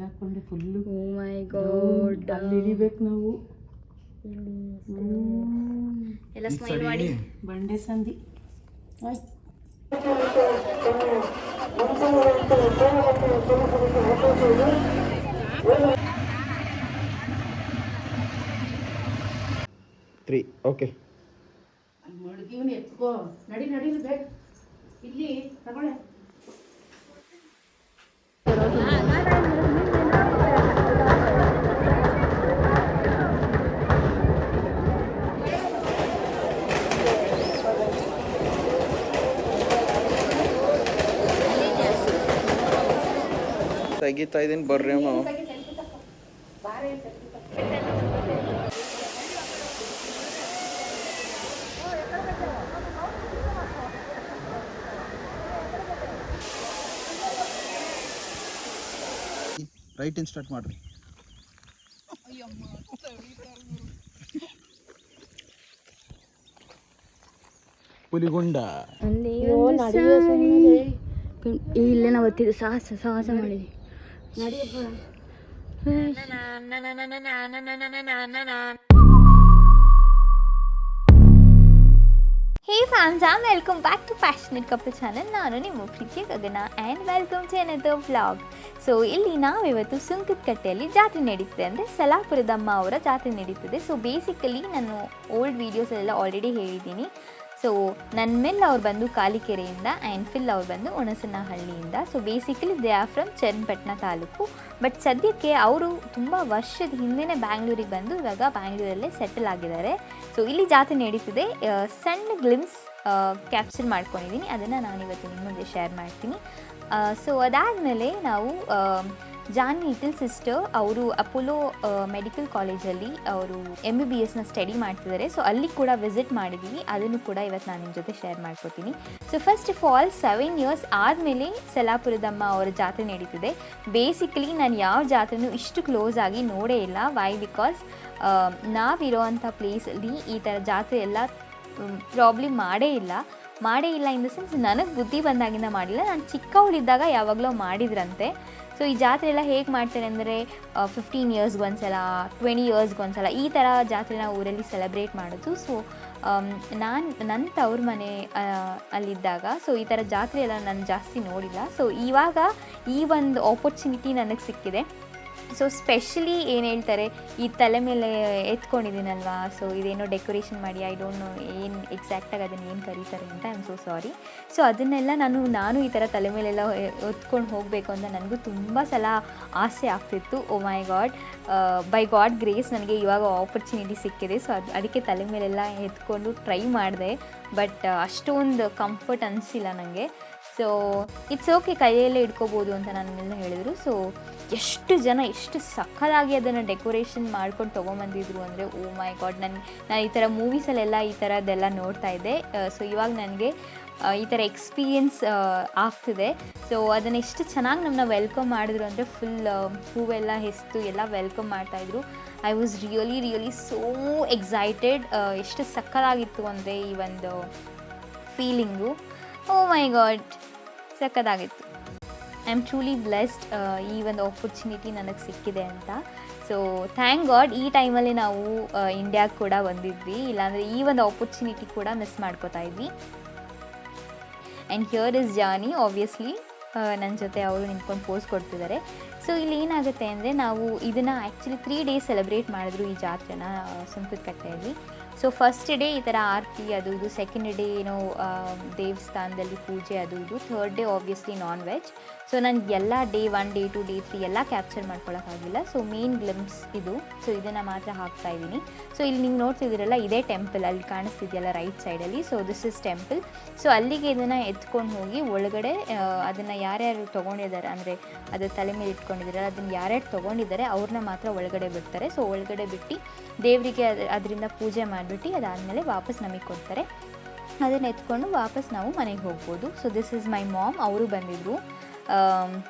ಹಾಕೊಂಡೆ full. O my god, ಅಲ್ಲಿ ಇಳಿಬೇಕು ನಾವು. ಎಲ್ಲ ಸ್ಮೈಲ್ ಮಾಡಿ. ಬಂಡೆ ಸಂಧಿ. ಆಯ್ತು. Three okay. ಮಡ್ಗಿವ್ನ ಎತ್ಕೋ. ನಡಿ ನಡೀಲಿ ಬೇಗ. ಇಲ್ಲಿ ತಗೊಳ್ಳೆ. ತೆಗಿತಾ ಇದೀನಿ ಬರ್ರಿ ಅಮ್ಮ. ರೈಟ್ ಇನ್ ಸ್ಟಾರ್ಟ್ ಮಾಡ್ರಿ. ಪುಲಿಗುಂಡ ಇಲ್ಲೇ ನಾವು ಹೊತ್ತಿದ್ದು ಸಾಹಸ ಮಾಡಿದ್ವಿ. ಹೇ fams, welcome back to passionate couple channel. ನಾನು ನಿಮ್ಮ ಪ್ರೀತಿಯ Gagana and welcome to another vlog. So ಇಲ್ಲಿ ನಾವಿವತ್ತು ಸುಂಕದಕಟ್ಟೆಯಲ್ಲಿ ಜಾತ್ರೆ ನಡೀತಿದೆ, ಅಂದರೆ ಸಲಾಪುರದಮ್ಮ ಅವರ ಜಾತ್ರೆ ನಡೀತಿದೆ. ಸೊ ಬೇಸಿಕಲಿ ನಾನು ಓಲ್ಡ್ ವೀಡಿಯೋಸಲ್ಲೆಲ್ಲ ಆಲ್ರೆಡಿ ಹೇಳಿದ್ದೀನಿ. ಸೊ ನನ್ನ ಮೇಲೆ ಅವ್ರು ಬಂದು ಕಾಲಿಕೆರೆಯಿಂದ ಆ್ಯಂಡ್ ಫಿಲ್ ಅವ್ರು ಬಂದು ಹುಣಸನಹಳ್ಳಿಯಿಂದ. So basically they are from Channapatna taluk. But ಸದ್ಯಕ್ಕೆ ಅವರು ತುಂಬ ವರ್ಷದ ಹಿಂದೆಯೇ ಬ್ಯಾಂಗ್ಳೂರಿಗೆ ಬಂದು ಇವಾಗ ಬ್ಯಾಂಗ್ಳೂರಲ್ಲೇ ಸೆಟಲ್ ಆಗಿದ್ದಾರೆ. ಸೊ ಇಲ್ಲಿ ಜಾತ್ರೆ ನಡೀತಿದೆ. ಸಣ್ಣ ಗ್ಲಿಮ್ಸ್ ಕ್ಯಾಪ್ಚರ್ ಮಾಡ್ಕೊಂಡಿದ್ದೀನಿ, ಅದನ್ನು ನಾನಿವತ್ತು ನಿಮ್ಮ ಮುಂದೆ ಶೇರ್ ಮಾಡ್ತೀನಿ. ಸೊ ಅದಾದಮೇಲೆ ನಾವು ಜಾನ್ ಲಿಟಲ್ ಸಿಸ್ಟರ್ ಅವರು ಅಪೋಲೋ ಮೆಡಿಕಲ್ ಕಾಲೇಜಲ್ಲಿ ಅವರು MBBSನ ಸ್ಟಡಿ ಮಾಡ್ತಿದ್ದಾರೆ. ಸೊ ಅಲ್ಲಿ ಕೂಡ ವಿಸಿಟ್ ಮಾಡಿದ್ದೀವಿ, ಅದನ್ನು ಕೂಡ ಇವತ್ತು ನಾನು ನಿಮ್ಮ ಜೊತೆ ಶೇರ್ ಮಾಡ್ಕೊತೀನಿ. So first of all 7 years ಆದಮೇಲೆ ಸಲಾಪುರದಮ್ಮ ಅವರ ಜಾತ್ರೆ ನಡೀತಿದೆ. ಬೇಸಿಕಲಿ ನಾನು ಯಾವ ಜಾತ್ರೆನೂ ಇಷ್ಟು ಕ್ಲೋಸ್ ಆಗಿ ನೋಡೇ ಇಲ್ಲ. ವೈ? ಬಿಕಾಸ್ ನಾವಿರೋವಂಥ ಪ್ಲೇಸಲ್ಲಿ ಈ ಥರ ಜಾತ್ರೆ ಎಲ್ಲ ಪ್ರಾಬ್ಲಮ್ ಮಾಡೇ ಇಲ್ಲ ಇನ್ ದ ಸೆನ್ಸ್ ನನಗೆ ಬುದ್ಧಿ ಬಂದಾಗಿಂದ ಮಾಡಿಲ್ಲ. ನಾನು ಚಿಕ್ಕವಳಿದ್ದಾಗ ಯಾವಾಗಲೂ ಮಾಡಿದ್ರಂತೆ. ಸೊ ಈ ಜಾತ್ರೆ ಎಲ್ಲ ಹೇಗೆ ಮಾಡ್ತಾರೆ ಅಂದರೆ 15 yearsಗೊಂದ್ಸಲ, 20 yearsಗೊಂದ್ಸಲ ಈ ಥರ ಜಾತ್ರೆನ ಊರಲ್ಲಿ ಸೆಲೆಬ್ರೇಟ್ ಮಾಡೋದು. ಸೊ ನನ್ನ ತವ್ರ ಮನೆ ಅಲ್ಲಿದ್ದಾಗ ಸೊ ಈ ಥರ ಜಾತ್ರೆ ಎಲ್ಲ ನಾನು ಜಾಸ್ತಿ ನೋಡಿಲ್ಲ. ಸೊ ಇವಾಗ ಈ ಒಂದು ಆಪರ್ಚುನಿಟಿ ನನಗೆ ಸಿಕ್ಕಿದೆ. ಸೊ ಸ್ಪೆಷಲಿ ಏನು ಹೇಳ್ತಾರೆ, ಈ ತಲೆ ಮೇಲೆ ಎತ್ಕೊಂಡಿದ್ದೀನಲ್ವಾ, ಸೊ ಇದೇನೋ ಡೆಕೋರೇಷನ್ ಮಾಡಿ, ಐ ಡೋಂಟ್ ನೋ ಏನು ಎಕ್ಸಾಕ್ಟಾಗಿ ಅದನ್ನು ಏನು ಕರೀತಾರೆ ಅಂತ. I am so sorry. So ಅದನ್ನೆಲ್ಲ ನಾನು ಈ ಥರ ತಲೆ ಮೇಲೆಲ್ಲ ಎತ್ಕೊಂಡು ಹೋಗಬೇಕು ಅಂತ ನನಗೂ ತುಂಬ ಸಲ ಆಸೆ ಆಗ್ತಿತ್ತು. ಓ my god, by god grace ನನಗೆ ಇವಾಗ ಆಪರ್ಚುನಿಟಿ ಸಿಕ್ಕಿದೆ. ಸೊ ಅದಕ್ಕೆ ತಲೆ ಮೇಲೆಲ್ಲ ಎತ್ಕೊಂಡು ಟ್ರೈ ಮಾಡಿದೆ. ಬಟ್ ಅಷ್ಟೊಂದು ಕಂಫರ್ಟ್ ಅನಿಸಿಲ್ಲ ನನಗೆ. ಸೊ ಇಟ್ಸ್ ಓಕೆ, ಕೈಯಲ್ಲೇ ಇಟ್ಕೋಬೋದು ಅಂತ ನನ್ನೆಲ್ಲ ಹೇಳಿದರು. ಸೊ ಎಷ್ಟು ಸಕ್ಕತ್ತಾಗಿ ಅದನ್ನು ಡೆಕೋರೇಷನ್ ಮಾಡ್ಕೊಂಡು ತೊಗೊಂಬಂದಿದ್ರು ಅಂದರೆ ಓ ಮೈ ಗಾಡ್. ನಾನು ಈ ಥರ ಮೂವೀಸಲ್ಲೆಲ್ಲ ಈ ಥರದ್ದೆಲ್ಲ ನೋಡ್ತಾ ಇದ್ದೆ. ಸೊ ಇವಾಗ ನನಗೆ ಈ ಥರ ಎಕ್ಸ್ಪೀರಿಯನ್ಸ್ ಆಗ್ತಿದೆ. ಸೊ ಅದನ್ನು ಎಷ್ಟು ಚೆನ್ನಾಗಿ ನಮ್ಮನ್ನ ವೆಲ್ಕಮ್ ಮಾಡಿದ್ರು ಅಂದರೆ ಫುಲ್ ಹೂವೆಲ್ಲ ಹೆಸ್ತು ಎಲ್ಲ ವೆಲ್ಕಮ್ ಮಾಡ್ತಾಯಿದ್ರು. I was really so excited. ಎಷ್ಟು ಸಕ್ಕತ್ತಾಗಿತ್ತು ಅಂದರೆ ಈ ಒಂದು ಫೀಲಿಂಗು. ಓ ಮೈ ಗಾಡ್, ಸಕ್ಕತ್ತಾಗಿತ್ತು. ಐ ಆಮ್ ಟ್ರೂಲಿ ಬ್ಲೆಸ್ಡ್ ಈ ಒಂದು ಆಪರ್ಚುನಿಟಿ ನನಗೆ ಸಿಕ್ಕಿದೆ ಅಂತ. ಸೊ ಥ್ಯಾಂಕ್ ಗಾಡ್ ಈ ಟೈಮಲ್ಲಿ ನಾವು ಇಂಡಿಯಾಗೆ ಕೂಡ ಬಂದಿದ್ವಿ, ಇಲ್ಲಾಂದರೆ ಈ ಒಂದು ಆಪರ್ಚುನಿಟಿ ಕೂಡ ಮಿಸ್ ಮಾಡ್ಕೋತಾ ಇದ್ವಿ. And here is Johnny, obviously ನನ್ನ ಜೊತೆ ಅವರು ನಿಂತ್ಕೊಂಡು ಪೋಸ್ ಕೊಡ್ತಿದ್ದಾರೆ. ಸೊ ಇಲ್ಲಿ ಏನಾಗುತ್ತೆ ಅಂದರೆ ನಾವು ಇದನ್ನು ಆ್ಯಕ್ಚುಲಿ 3 days ಸೆಲೆಬ್ರೇಟ್ ಮಾಡಿದ್ರು ಈ ಜಾತ್ರೆನ ಸುಂಕದಕಟ್ಟೆಯಲ್ಲಿ. ಸೊ ಫಸ್ಟ್ ಡೇ ಈ ಥರ ಆರತಿ ಅದು ಇದು, ಸೆಕೆಂಡ್ ಡೇ ಏನೋ ದೇವಸ್ಥಾನದಲ್ಲಿ ಪೂಜೆ ಅದು ಇದು, third day obviously non veg. So ನನಗೆ ಎಲ್ಲ ಡೇ 1, ಡೇ 2, ಡೇ 3 ಎಲ್ಲ ಕ್ಯಾಪ್ಚರ್ ಮಾಡ್ಕೊಳ್ಳೋಕ್ಕಾಗಿಲ್ಲ. ಸೊ ಮೇನ್ ಗ್ಲಿಮ್ಸ್ ಇದು. ಸೊ ಇದನ್ನು ಮಾತ್ರ ಹಾಕ್ತಾಯಿದ್ದೀನಿ. ಸೊ ಇಲ್ಲಿ ನೀವು ನೋಡ್ತಿದ್ದೀರಲ್ಲ, ಇದೇ ಟೆಂಪಲ್, ಅಲ್ಲಿ ಕಾಣಿಸ್ತಿದೆಯಲ್ಲ ರೈಟ್ ಸೈಡಲ್ಲಿ. So this is temple. So ಅಲ್ಲಿಗೆ ಇದನ್ನು ಎತ್ಕೊಂಡು ಹೋಗಿ ಒಳಗಡೆ ಅದನ್ನು ಯಾರ್ಯಾರು ತೊಗೊಂಡಿದ್ದಾರೆ, ಅಂದರೆ ಅದು ತಲೆ ಮೇಲೆ ಇಟ್ಕೊಂಡಿದ್ದಾರೆ, ಅದನ್ನು ಯಾರ್ಯಾರು ತೊಗೊಂಡಿದ್ದಾರೆ ಅವ್ರನ್ನ ಮಾತ್ರ ಒಳಗಡೆ ಬಿಡ್ತಾರೆ. ಸೊ ಒಳಗಡೆ ಬಿಟ್ಟು ದೇವರಿಗೆ ಅದರಿಂದ ಪೂಜೆ ಮಾಡಿಬಿಟ್ಟು ಅದಾದಮೇಲೆ ವಾಪಸ್ ನಮಗೆ ಕೊಡ್ತಾರೆ. ಅದನ್ನು ಎತ್ಕೊಂಡು ವಾಪಸ್ ನಾವು ಮನೆಗೆ ಹೋಗ್ಬೋದು. So this is my mom, ಅವರು ಬಂದಿದ್ದರು.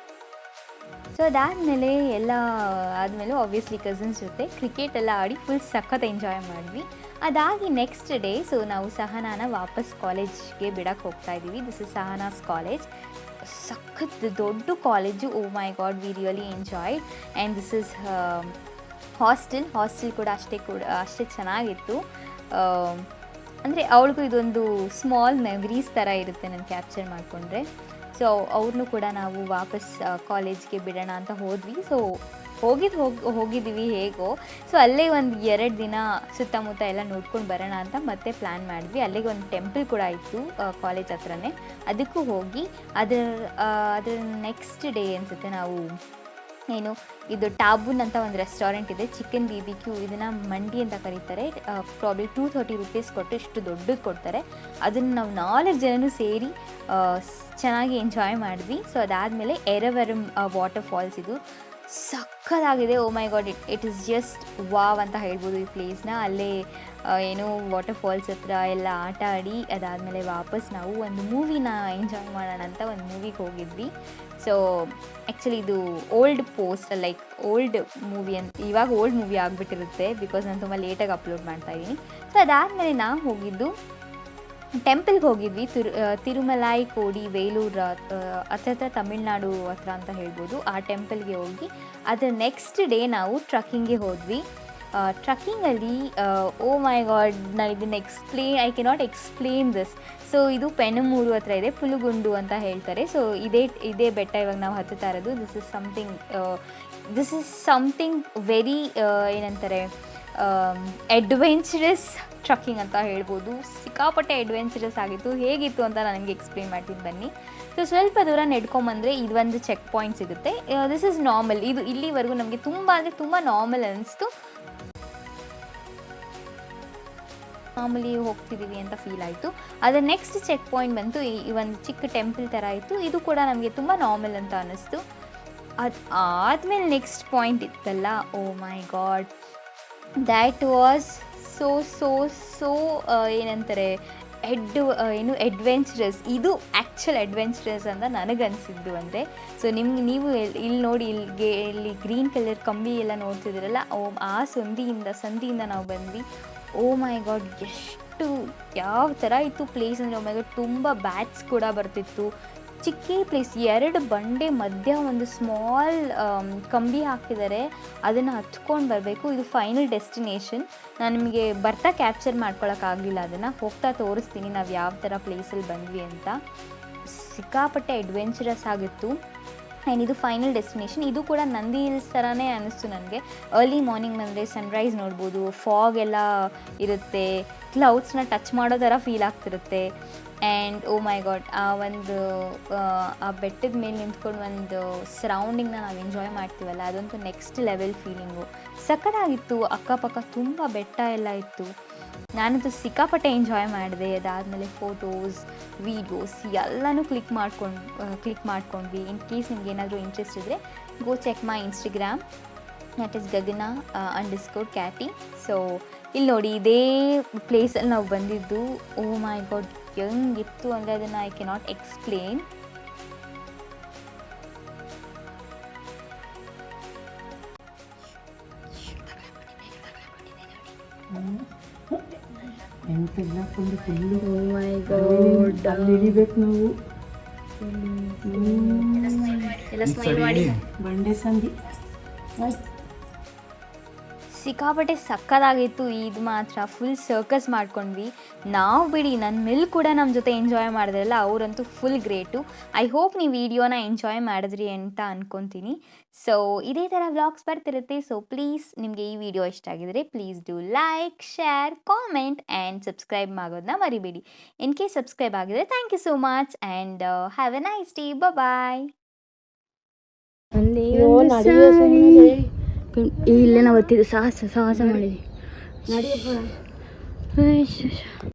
ಸೊ ಅದಾದಮೇಲೆ ಎಲ್ಲ ಆದಮೇಲೆ ಆಬ್ವಿಯಸ್ಲಿ ಕಸಿನ್ಸ್ ಜೊತೆ ಕ್ರಿಕೆಟ್ ಎಲ್ಲ ಆಡಿ ಫುಲ್ ಸಖತ್ ಎಂಜಾಯ್ ಮಾಡಿದ್ವಿ. ಅದಾಗಿ ನೆಕ್ಸ್ಟ್ ಡೇ ಸೊ ನಾವು ಸಹನಾನ ವಾಪಸ್ ಕಾಲೇಜ್ಗೆ ಬಿಡಕ್ಕೆ ಹೋಗ್ತಾ ಇದ್ದೀವಿ. This is Sahana's college. ಸಖತ್ ದೊಡ್ಡ college. Oh my god, we really enjoyed. And this is hostel ಕೂಡ ಅಷ್ಟೇ ಚೆನ್ನಾಗಿತ್ತು. ಅಂದರೆ ಅವಳಿಗೂ ಇದೊಂದು ಸ್ಮಾಲ್ ಮೆಮರೀಸ್ ಥರ ಇರುತ್ತೆ ನಾನು ಕ್ಯಾಪ್ಚರ್ ಮಾಡಿಕೊಂಡ್ರೆ. ಸೊ ಅವ್ರನ್ನೂ ಕೂಡ ನಾವು ವಾಪಸ್ ಕಾಲೇಜ್ಗೆ ಬಿಡೋಣ ಅಂತ ಹೋದ್ವಿ. ಸೊ ಹೋಗಿದ್ದೀವಿ ಹೇಗೋ. ಸೊ ಅಲ್ಲೇ ಒಂದು 2 ದಿನ ಸುತ್ತಮುತ್ತ ಎಲ್ಲ ನೋಡ್ಕೊಂಡು ಬರೋಣ ಅಂತ ಮತ್ತೆ ಪ್ಲ್ಯಾನ್ ಮಾಡಿದ್ವಿ. ಅಲ್ಲಿಗೆ ಒಂದು ಟೆಂಪಲ್ ಕೂಡ ಇತ್ತು ಕಾಲೇಜ್ ಹತ್ರನೇ, ಅದಕ್ಕೂ ಹೋಗಿ ಅದರ ನೆಕ್ಸ್ಟ್ ಡೇ ಅನಿಸುತ್ತೆ ನಾವು ಏನು ಇದು ಟಾಬೂನ್ ಅಂತ ಒಂದು ರೆಸ್ಟೋರೆಂಟ್ ಇದೆ, ಚಿಕನ್ BBQ, ಇದನ್ನು ಮಂಡಿ ಅಂತ ಕರೀತಾರೆ. ಪ್ರಾಬ್ಲಿ 230 ರೂಪೀಸ್ ಕೊಟ್ಟು ಇಷ್ಟು ದೊಡ್ಡದು ಕೊಡ್ತಾರೆ. ಅದನ್ನು ನಾವು 4 ಜನನೂ ಸೇರಿ ಚೆನ್ನಾಗಿ ಎಂಜಾಯ್ ಮಾಡಿದ್ವಿ. ಸೊ ಅದಾದಮೇಲೆ ಎರವರಂ ವಾಟರ್ ಫಾಲ್ಸ್, ಇದು ಸಕ್ಕತ್ತಾಗಿದೆ. Oh my god, it is just wow ಅಂತ ಹೇಳ್ಬೋದು ಈ ಪ್ಲೇಸ್ನ. ಅಲ್ಲೇ ಏನು ವಾಟರ್ ಫಾಲ್ಸ್ ಹತ್ರ ಎಲ್ಲ ಆಟ ಆಡಿ ಅದಾದಮೇಲೆ ವಾಪಸ್ ನಾವು ಒಂದು ಮೂವಿನ ಎಂಜಾಯ್ ಮಾಡೋಣ ಅಂತ ಒಂದು ಮೂವಿಗೆ ಹೋಗಿದ್ವಿ. ಸೊ ಆ್ಯಕ್ಚುಲಿ ಇದು old post, like old movie ಅಂತ, ಇವಾಗ ಓಲ್ಡ್ ಮೂವಿ ಆಗಿಬಿಟ್ಟಿರುತ್ತೆ ಬಿಕಾಸ್ ನಾನು ತುಂಬ ಲೇಟಾಗಿ ಅಪ್ಲೋಡ್ ಮಾಡ್ತಾಯಿದ್ದೀನಿ. ಸೊ ಅದಾದಮೇಲೆ ನಾವು ಹೋಗಿದ್ದು ಟೆಂಪಲ್ಗೆ ಹೋಗಿದ್ವಿ. ತಿರುಮಲೈ ಕೋಡಿ ವೇಲೂರು ಹತ್ರ ತಮಿಳ್ನಾಡು ಹತ್ರ ಅಂತ ಹೇಳ್ಬೋದು. ಆ ಟೆಂಪಲ್ಗೆ ಹೋಗಿ ಅದರ ನೆಕ್ಸ್ಟ್ ಡೇ ನಾವು ಟ್ರಕ್ಕಿಂಗ್ಗೆ ಹೋದ್ವಿ. ಟ್ರಕ್ಕಿಂಗಲ್ಲಿ ಓ ಮೈ ಗಾಡ್, ನಾನು ಇದನ್ನು I cannot explain this. So ಇದು ಪೆನಮೂರು ಹತ್ರ ಇದೆ, ಪುಲುಗುಂಡು ಅಂತ ಹೇಳ್ತಾರೆ. ಸೊ ಇದೇ ಬೆಟ್ಟ ಇವಾಗ ನಾವು ಹತ್ತುತ್ತಾ ಇರೋದು. ದಿಸ್ ಇಸ್ ಸಮಥಿಂಗ್ ವೆರಿ ಏನಂತಾರೆ ಅಡ್ವೆಂಚರಸ್ ಟ್ರಕ್ಕಿಂಗ್ ಅಂತ ಹೇಳ್ಬೋದು. ಸಿಕ್ಕಾಪಟ್ಟೆ ಅಡ್ವೆಂಚರಸ್ ಆಗಿತ್ತು. ಹೇಗಿತ್ತು ಅಂತ ನಾನು ನಿಮಗೆ ಎಕ್ಸ್ಪ್ಲೇನ್ ಮಾಡ್ತೀನಿ ಬನ್ನಿ. ಸೊ ಸ್ವಲ್ಪ ದೂರ ನೆಡ್ಕೊಂಬಂದರೆ ಇದೊಂದು ಚೆಕ್ ಪಾಯಿಂಟ್ ಸಿಗುತ್ತೆ. This is normal. ಇದು ಇಲ್ಲಿವರೆಗೂ ನಮಗೆ ತುಂಬ ನಾರ್ಮಲ್ ಅನ್ನಿಸ್ತು. ಮಾಮೂಲಿ ಹೋಗ್ತಿದ್ದೀವಿ ಅಂತ ಫೀಲ್ ಆಯಿತು. ಅದರ ನೆಕ್ಸ್ಟ್ ಚೆಕ್ ಪಾಯಿಂಟ್ ಬಂತು ಈ ಒಂದು ಚಿಕ್ಕ ಟೆಂಪಲ್ ಥರ ಇತ್ತು. ಇದು ಕೂಡ ನಮಗೆ ತುಂಬ ನಾರ್ಮಲ್ ಅಂತ ಅನ್ನಿಸ್ತು. ಆದಮೇಲೆ ನೆಕ್ಸ್ಟ್ ಪಾಯಿಂಟ್ ಇತ್ತಲ್ಲ, ಓ my god, that was so ಏನಂತಾರೆ ಅಡ್ವೆಂಚರಸ್. ಇದು ಆ್ಯಕ್ಚುಲ್ ಅಡ್ವೆಂಚರಸ್ ಅಂತ ನನಗನ್ಸಿದ್ದು ಅಂತೆ. ಸೊ ನೀವು ಇಲ್ಲಿ ನೋಡಿ, ಇಲ್ಲಿ ಗ್ರೀನ್ ಕಲರ್ ಕಂಬಿ ಎಲ್ಲ ನೋಡ್ತಿದ್ದೀರಲ್ಲ, ಆ ಸಂಧಿಯಿಂದ ನಾವು ಬಂದ್ವಿ. ಓ ಮೈ ಗಾಡ್, ಎಷ್ಟು ಯಾವ ಥರ ಇತ್ತು ಪ್ಲೇಸ್ ಅಂದರೆ, ಓ ಮೈ ಗಾಡ್, ತುಂಬ ಬ್ಯಾಟ್ಸ್ ಕೂಡ ಬರ್ತಿತ್ತು. ಚಿಕ್ಕ ಪ್ಲೇಸ್, 2 ಬಂಡೆ ಮಧ್ಯ ಒಂದು ಸ್ಮಾಲ್ ಕಂಬಿ ಹಾಕಿದ್ದಾರೆ, ಅದನ್ನು ಹತ್ಕೊಂಡು ಬರಬೇಕು. ಇದು ಫೈನಲ್ ಡೆಸ್ಟಿನೇಷನ್. ನಾನು ನಿಮಗೆ ಬರ್ತಾ ಕ್ಯಾಪ್ಚರ್ ಮಾಡ್ಕೊಳಕ್ಕಾಗಲಿಲ್ಲ, ಅದನ್ನು ಹೋಗ್ತಾ ತೋರಿಸ್ತೀನಿ ನಾವು ಯಾವ ಥರ ಪ್ಲೇಸಲ್ಲಿ ಬಂದ್ವಿ ಅಂತ. ಸಿಕ್ಕಾಪಟ್ಟೆ ಅಡ್ವೆಂಚರಸ್ ಆಗಿತ್ತು. ಆ್ಯಂಡ್ ಇದು ಫೈನಲ್ ಡೆಸ್ಟಿನೇಷನ್. ಇದು ಕೂಡ ನಂದಿ ಹಿಲ್ಸ್ ಥರನೇ ಅನ್ನಿಸ್ತು ನನಗೆ. ಅರ್ಲಿ ಮಾರ್ನಿಂಗ್ ಬಂದರೆ ಸನ್ರೈಸ್ ನೋಡ್ಬೋದು, ಫಾಗ್ ಎಲ್ಲ ಇರುತ್ತೆ, ಕ್ಲೌಡ್ಸ್ನ ಟಚ್ ಮಾಡೋ ಥರ ಫೀಲ್ ಆಗ್ತಿರುತ್ತೆ. ಆ್ಯಂಡ್ ಓ ಮೈ ಗಾಡ್, ಆ ಬೆಟ್ಟದ ಮೇಲೆ ನಿಂತ್ಕೊಂಡು ಒಂದು ಸರೌಂಡಿಂಗ್ನ ನಾವು ಎಂಜಾಯ್ ಮಾಡ್ತೀವಲ್ಲ, ಅದಂತೂ ನೆಕ್ಸ್ಟ್ ಲೆವೆಲ್ ಫೀಲಿಂಗು. ಸಖತ್ತಾಗಿತ್ತು. ಅಕ್ಕಪಕ್ಕ ತುಂಬ ಬೆಟ್ಟ ಎಲ್ಲ ಇತ್ತು. ನಾನಂತೂ ಸಿಕ್ಕಾಪಟ್ಟೆ ಎಂಜಾಯ್ ಮಾಡಿದೆ. ಅದಾದಮೇಲೆ ಫೋಟೋಸ್, ವೀಡಿಯೋಸ್ ಎಲ್ಲನೂ ಕ್ಲಿಕ್ ಮಾಡ್ಕೊಂಡ್ವಿ. ಇನ್ ಕೇಸ್ ನಿಮ್ಗೆ ಏನಾದರೂ ಇಂಟ್ರೆಸ್ಟ್ ಇದ್ದರೆ go check my Instagram, that is gagana_catty. So ಇಲ್ಲಿ ನೋಡಿ, ಇದೇ ಪ್ಲೇಸಲ್ಲಿ ನಾವು ಬಂದಿದ್ದು. ಓ ಮೈ ಗಾಡ್, ಹೆಂಗಿತ್ತು ಅಂದರೆ ಅದನ್ನು ಐ ಕೆನಾಟ್ ಎಕ್ಸ್ಪ್ಲೇನ್. ಎಂತೆಲ್ಲ ಫುಲ್ಲು ಓ ಮೈ ಗಾಡ್, ಅಲ್ಲಿ ಹಿಡಿಬೇಕು ನಾವು. ಬಂಡೆ ಸಂಧಿ ಸಿಕ್ಕಾಪಟ್ಟೆ ಸಕ್ಕತ್ತಾಗಿತ್ತು. ಇದು ಮಾತ್ರ ಫುಲ್ ಸರ್ಕಸ್ ಮಾಡ್ಕೊಂಡ್ವಿ ನಾವು. ಬಿಡಿ, ನನ್ನ ಮೇಲೆ ಕೂಡ ನಮ್ಮ ಜೊತೆ ಎಂಜಾಯ್ ಮಾಡಿದ್ರಲ್ಲ, ಅವರಂತೂ ಫುಲ್ ಗ್ರೇಟು. ಐ ಹೋಪ್ ನೀವು ವಿಡಿಯೋನ ಎಂಜಾಯ್ ಮಾಡಿದ್ರಿ ಅಂತ ಅಂದ್ಕೊತೀನಿ. ಸೊ ಇದೇ ಥರ ವ್ಲಾಗ್ಸ್ ಬರ್ತಿರುತ್ತೆ. ಸೊ ಪ್ಲೀಸ್, ನಿಮಗೆ ಈ ವಿಡಿಯೋ ಇಷ್ಟ ಆಗಿದರೆ please do like, share, comment and subscribe ಮಾಡೋದನ್ನ ಮರಿಬೇಡಿ. ಇನ್ ಕೇಸ್ ಸಬ್ಸ್ಕ್ರೈಬ್ ಆಗಿದ್ರೆ thank you so much and have a nice day. Bye. ಇಲ್ಲೇ ನಾವು ಸಾಹಸ ಮಾಡಿದ್ವಿ.